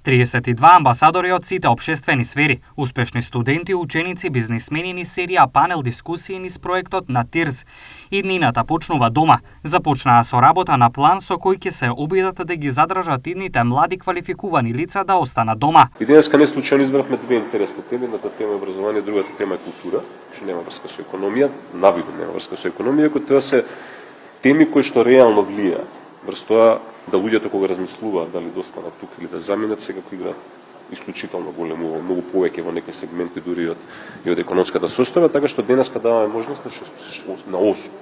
32 амбасадори од сите општествени сфери, успешни студенти, ученици, бизнисмени низ серија панел дискусии низ проектот на ТИРЗ. Иднината почнува дома. Започнаа со работа на план со кој ќе се обидат да ги задржат идните млади квалификувани лица да останат дома. И денеска не случајно избравме две интересни теми, едната тема е образование, другата тема е култура, што нема врска со економија, навидно нема врска со економија, кои тоа се теми кои што реално влијаат врз тоа да луѓето кога размислуваат дали да останат тука или да заминат, секако играат исклучително големо, многу повеќе во некои сегменти дури и од економската состојба, така што денеска даваме можност на 8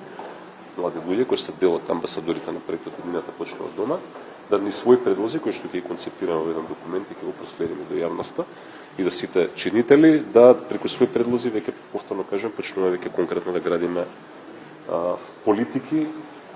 млади луѓе кои се дел од амбасадорите на проектот Иднината почнува дома, да ни своји предлози кои што ќе концепираме во еден документ и ќе го проследиме до јавноста и да сите чинители да преку своји предлози веќе повторно кажам почнуваме веќе конкретно да градиме политики,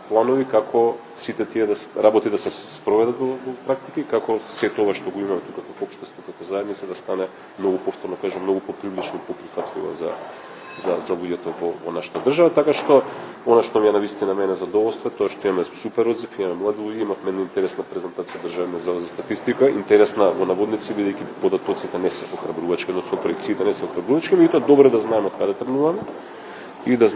планови како сите тие работи да се спроведат во практика и како се тоа што го имаме тука како општество, како заедница да стане многу повторно кажам многу попривлично и поприфатливо за луѓето во нашата држава, така што она што ми е навистина мене задоволство тоа што имаме супер одзив, имаме млади луѓе, имавме една интересна презентација Државниот завод за статистика, интересна во наводници бидејќи податоците не се охрабрувачки, односно проекциите не се охрабрувачки, меѓутоа добро да знаеме од каде тргнуваме и да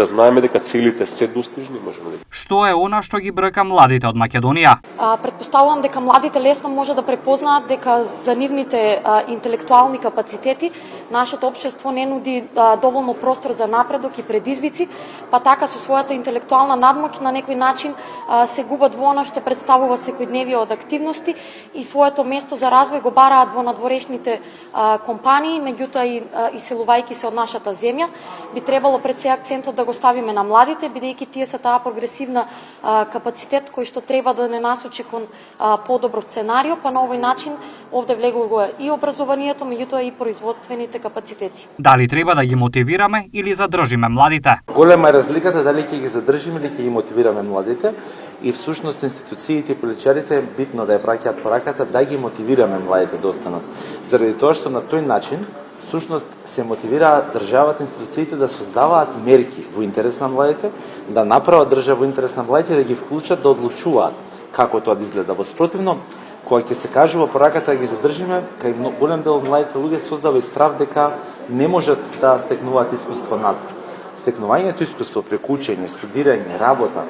знаеме дека целите се достижни, можеме да. Што е она што ги брка младите од Македонија? Претпоставувам дека младите лесно може да препознаат дека за нивните интелектуални капацитети нашето општество не нуди доволно простор за напредок и предизвици, па така со својата интелектуална надмоќ на некој начин се губат во она што представува секојдневие од активности и своето место за развој го бараат во надворешните компании, меѓутоа и иселувајќи се од нашата земја, би требало пред се акцентот да го ставиме на младите, бидејќи тие се таа прогресивна капацитет кој што треба да не насочи кон подобро сценарио, па на овој начин овде влегува и образованието, меѓутоа и производствените капацитети. Дали треба да ги мотивираме или задржиме младите? Голема е разликата дали ќе ги задржиме или ќе ги мотивираме младите и всушност институциите и политичарите е битно да ја праќаат пораката да ги мотивираме младите да останат. Заради тоа што на тој начин всушност се мотивира државата, институциите да создаваат мерки во интерес на младите, да направат држава во интерес на младите и да ги вклучат да одлучуваат како тоа да изгледа. Во спротивно, кога ќе се кажува пораката да ги задржиме, кај голем дел од младите луѓе создава и страв дека не можат да стекнуваат искуство надвор. Стекнувањето искуство преку учење, студирање, работа,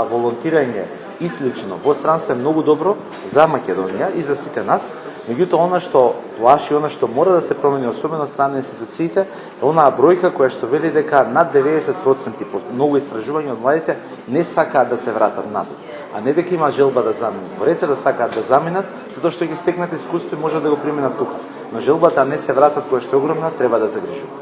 волонтирање и слично во странство е многу добро за Македонија и за сите нас. Меѓутоа, она што плаши, она што мора да се промени, особено страна на институциите, е онаа бројка која што вели дека над 90% по многу истражувања од младите не сакаат да се вратат назад, а не дека има желба да заминат. Порете да сакаат да заминат, затоа што ќе стекнат искуство и може да го применат тука. Но желбата не се вратат, која што е огромна, треба да загрижува.